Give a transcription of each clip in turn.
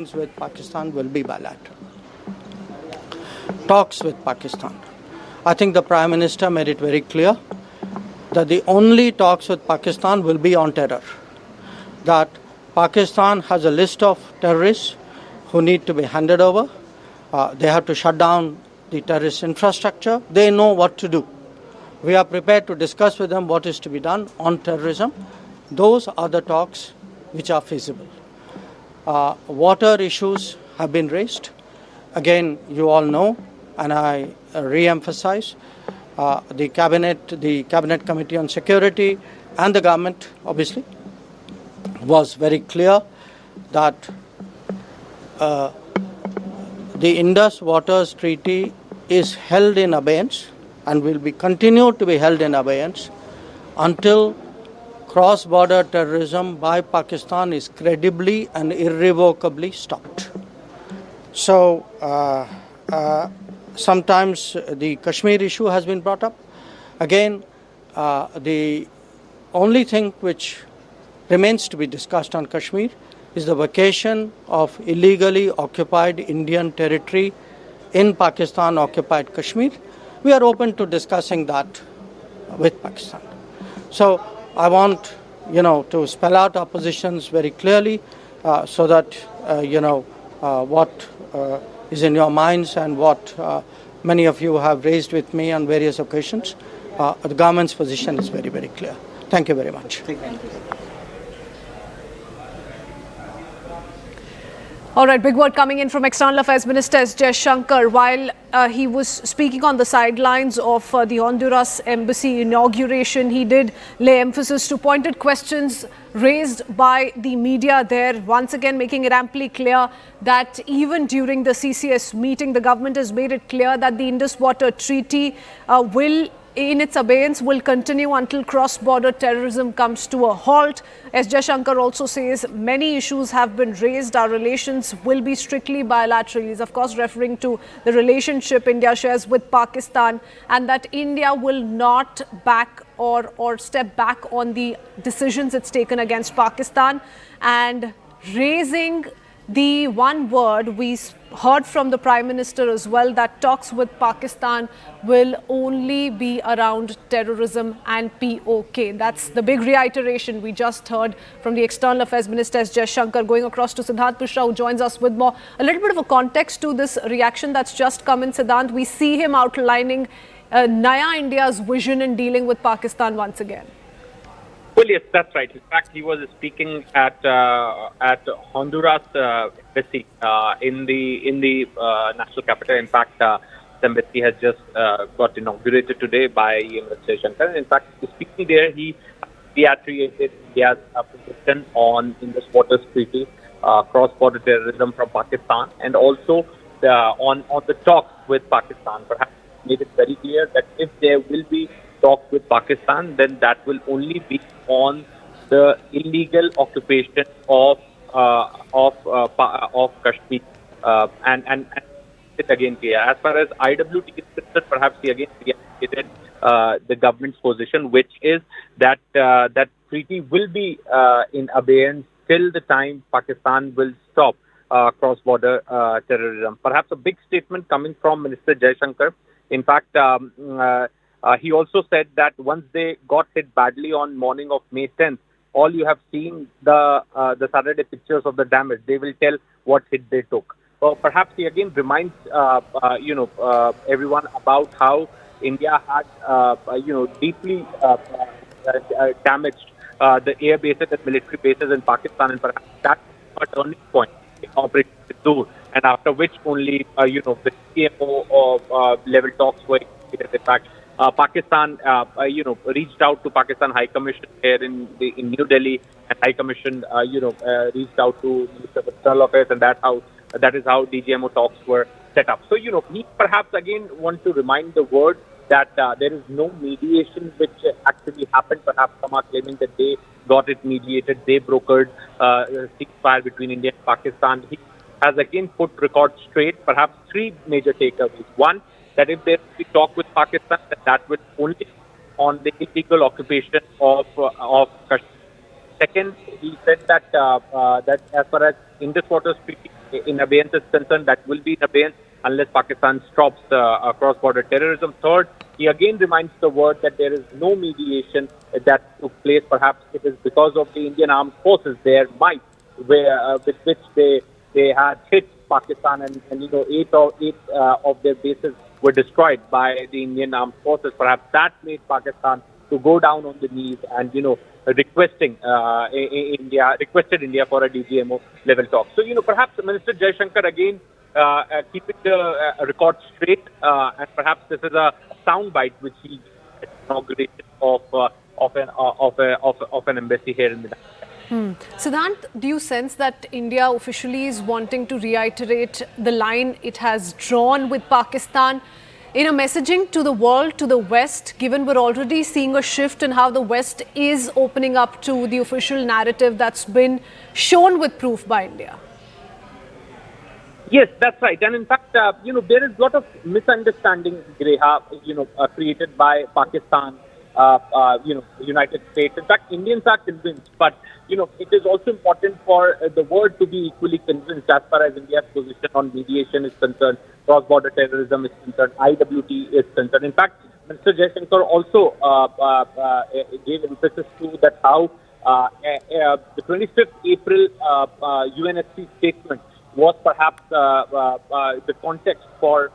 with Pakistan will be bilateral. Talks with Pakistan. I think the Prime Minister made it very clear that the only talks with Pakistan will be on terror. That Pakistan has a list of terrorists who need to be handed over. They have to shut down the terrorist infrastructure. They know what to do. We are prepared to discuss with them what is to be done on terrorism. Those are the talks which are feasible. Water issues have been raised. Again, you all know, and I re-emphasize, the Cabinet Committee on Security and the government, obviously, was very clear that the Indus Waters Treaty is held in abeyance and will be continued to be held in abeyance until cross-border terrorism by Pakistan is credibly and irrevocably stopped. So, sometimes the Kashmir issue has been brought up. Again, the only thing which remains to be discussed on Kashmir is the vacation of illegally occupied Indian territory in Pakistan-occupied Kashmir. We are open to discussing that with Pakistan. So I want, to spell out our positions very clearly so that, what is in your minds and what many of you have raised with me on various occasions. The government's position is very, very clear. Thank you very much. Thank you. All right, big word coming in from External Affairs Minister S Jaishankar. While he was speaking on the sidelines of the Honduras embassy inauguration, he did lay emphasis to pointed questions raised by the media there, once again making it amply clear that even during the CCS meeting, the government has made it clear that the Indus Water Treaty in its abeyance will continue until cross-border terrorism comes to a halt. S Jaishankar also says many issues have been raised. Our relations will be strictly bilateral. He's of course referring to the relationship India shares with Pakistan, and that India will not back or step back on the decisions it's taken against Pakistan. And raising the one word we heard from the Prime Minister as well, that talks with Pakistan will only be around terrorism and POK. That's the big reiteration we just heard from the External Affairs Minister S Jaishankar. Going across to Siddhant Mishra, who joins us with a little bit of a context to this reaction that's just come in. Siddhant, we see him outlining Naya India's vision in dealing with Pakistan once again. Well, yes, that's right. In fact, he was speaking at Honduras embassy in the national capital. In fact, the embassy has just got inaugurated today by EAM S Jaishankar. In fact, speaking there, he reiterated India's position on Indus Waters Treaty, cross-border terrorism from Pakistan, and also on the talks with Pakistan. Perhaps made it very clear that if there will be talk with Pakistan, then that will only be on the illegal occupation of Kashmir. And it again clear. As far as IWT is concerned, perhaps he again reiterated the government's position, which is that that treaty will be in abeyance till the time Pakistan will stop cross-border terrorism. Perhaps a big statement coming from Minister Jaishankar. In fact, he also said that once they got hit badly on morning of May 10th, all you have seen the Saturday pictures of the damage. They will tell what hit they took. So perhaps he again reminds everyone about how India had deeply damaged the air bases and military bases in Pakistan, and perhaps that's a turning point in Operation Sindoor, and after which only the CMO level talks were initiated. In fact, Pakistan, reached out to Pakistan High Commission here in New Delhi, and High Commission, reached out to Minister of External Affairs, and that is how DGMO talks were set up. So, he perhaps again want to remind the world that there is no mediation which actually happened. Perhaps some are claiming that they got it mediated, they brokered ceasefire between India and Pakistan. He has again put records straight. Perhaps three major takeaways. One, that if there is talk with Pakistan, that will only on the illegal occupation of Kashmir. Second, he said that that as far as Indus Waters Treaty in abeyance is concerned, that will be in abeyance unless Pakistan stops cross-border terrorism. Third, he again reminds the world that there is no mediation that took place. Perhaps it is because of the Indian armed forces, their might, with which they had hit Pakistan, and eight of their bases were destroyed by the Indian armed forces. Perhaps that made Pakistan to go down on the knees and requested India for a DGMO level talk. So perhaps Minister Jaishankar again keeping the record straight, and perhaps this is a soundbite which he inauguration of an embassy here in the Siddhant, do you sense that India officially is wanting to reiterate the line it has drawn with Pakistan in a messaging to the world, to the West, given we're already seeing a shift in how the West is opening up to the official narrative that's been shown with proof by India? Yes, that's right. And in fact, there is a lot of misunderstanding, Greha, created by Pakistan, United States. In fact, Indians are convinced, but it is also important for the world to be equally convinced as far as India's position on mediation is concerned, cross-border terrorism is concerned, IWT is concerned. In fact, Mr. Jaishankar also gave emphasis to that how the 25th April UNSC statement was perhaps the context for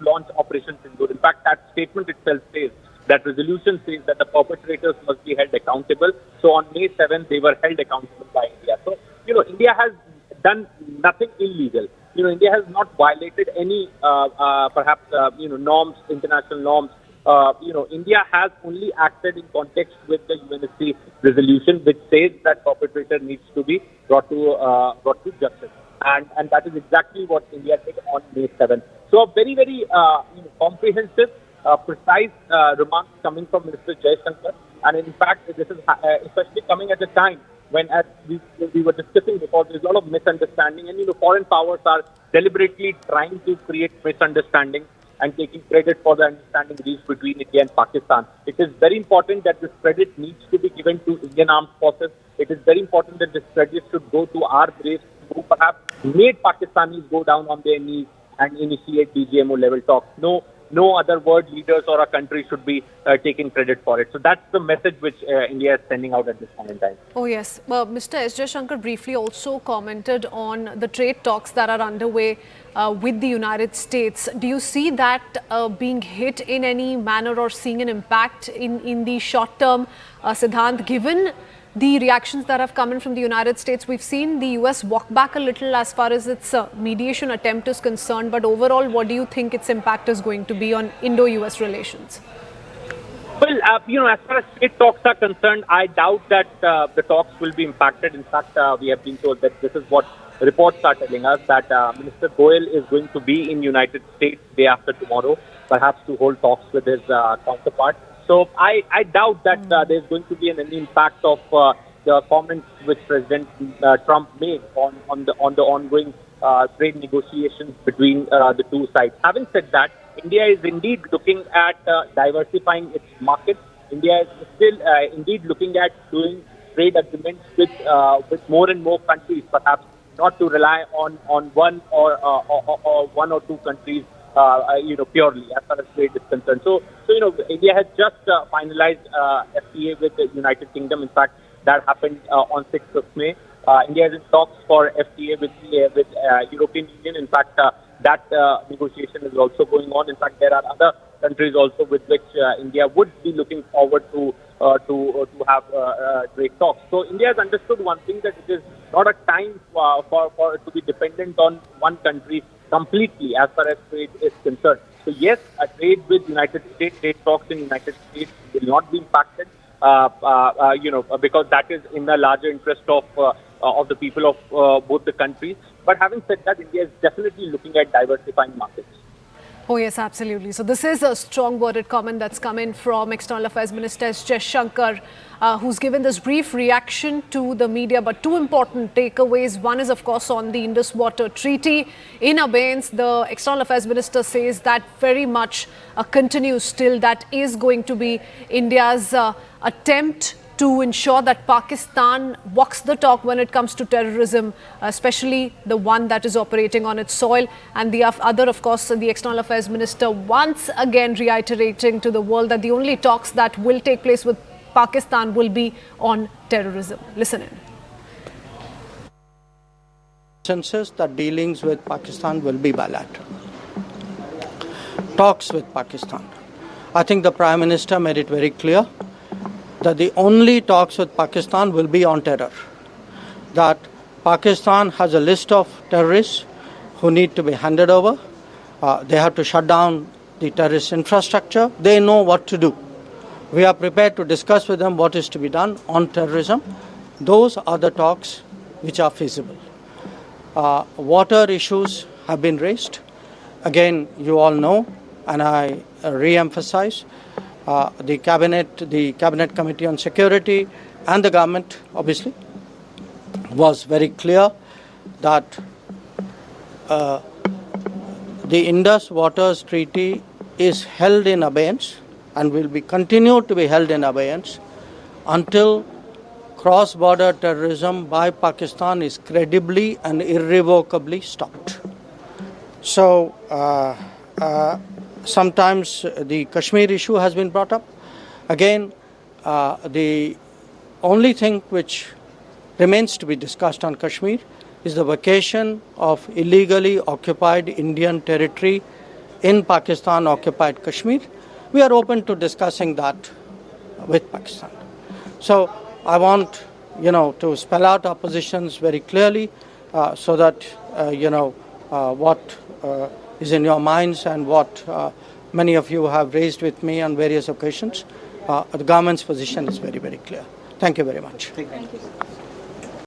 launch Operation Sindoor. In fact, that statement itself says, that resolution says that the perpetrators must be held accountable. So on May 7th, they were held accountable by India. So, India has done nothing illegal. India has not violated any, norms, international norms. India has only acted in context with the UNSC resolution, which says that perpetrator needs to be brought to justice. And that is exactly what India did on May 7th. So a very, very comprehensive, precise remarks coming from Mr. Jaishankar. And in fact, this is especially coming at a time when, as we were discussing before, there's a lot of misunderstanding. And, foreign powers are deliberately trying to create misunderstanding and taking credit for the understanding reached between India and Pakistan. It is very important that this credit needs to be given to Indian armed forces. It is very important that this credit should go to our braves who perhaps made Pakistanis go down on their knees and initiate DGMO level talks. No other world leaders or a country should be taking credit for it. So that's the message which India is sending out at this point in time. Oh yes. Mr. S Jaishankar briefly also commented on the trade talks that are underway with the United States. Do you see that being hit in any manner or seeing an impact in the short term, Siddhant, given the reactions that have come in from the United States? We've seen the US walk back a little as far as its mediation attempt is concerned, but overall, what do you think its impact is going to be on Indo-US relations? Well, as far as trade talks are concerned, I doubt that the talks will be impacted. In fact, we have been told that this is what reports are telling us, that Minister Goyal is going to be in United States day after tomorrow, perhaps to hold talks with his counterpart. So I doubt that there's going to be any impact of the comments which President Trump made on the ongoing trade negotiations between the two sides. Having said that, India is indeed looking at diversifying its market. India is still indeed looking at doing trade agreements with more and more countries, perhaps not to rely on one or one or two countries. Purely as far as trade is concerned. So India has just finalized FTA with the United Kingdom. In fact, that happened on 6th of May. India is in talks for FTA with European Union. In fact, that negotiation is also going on. In fact, there are other countries also with which India would be looking forward to have trade talks. So India has understood one thing, that it is not a time for to be dependent on one country completely as far as trade is concerned. So yes, a trade with United States, trade talks in United States will not be impacted, because that is in the larger interest of the people of both the countries. But having said that, India is definitely looking at diversifying markets. Oh yes, absolutely. So this is a strong worded comment that's come in from External Affairs Minister S Jaishankar, who's given this brief reaction to the media, but two important takeaways. One is, of course, on the Indus Water Treaty. In abeyance, the External Affairs Minister says that very much continues still. That is going to be India's attempt to ensure that Pakistan walks the talk when it comes to terrorism, especially the one that is operating on its soil. And the other, of course, the External Affairs Minister once again reiterating to the world that the only talks that will take place with Pakistan will be on terrorism. Listen in. Consensus that dealings with Pakistan will be bilateral. Talks with Pakistan. I think the Prime Minister made it very clear that the only talks with Pakistan will be on terror. That Pakistan has a list of terrorists who need to be handed over. They have to shut down the terrorist infrastructure. They know what to do. We are prepared to discuss with them what is to be done on terrorism. Those are the talks which are feasible. Water issues have been raised. Again, you all know, and I re-emphasize, the Cabinet Committee on Security and the government, obviously, was very clear that the Indus Waters Treaty is held in abeyance and will be continued to be held in abeyance until cross-border terrorism by Pakistan is credibly and irrevocably stopped. So, sometimes the Kashmir issue has been brought up. Again, the only thing which remains to be discussed on Kashmir is the vacation of illegally occupied Indian territory in Pakistan-occupied Kashmir. We are open to discussing that with Pakistan. So, I want, to spell out our positions very clearly so that, what is in your minds and what many of you have raised with me on various occasions. The government's position is very, very clear. Thank you very much. Thank you.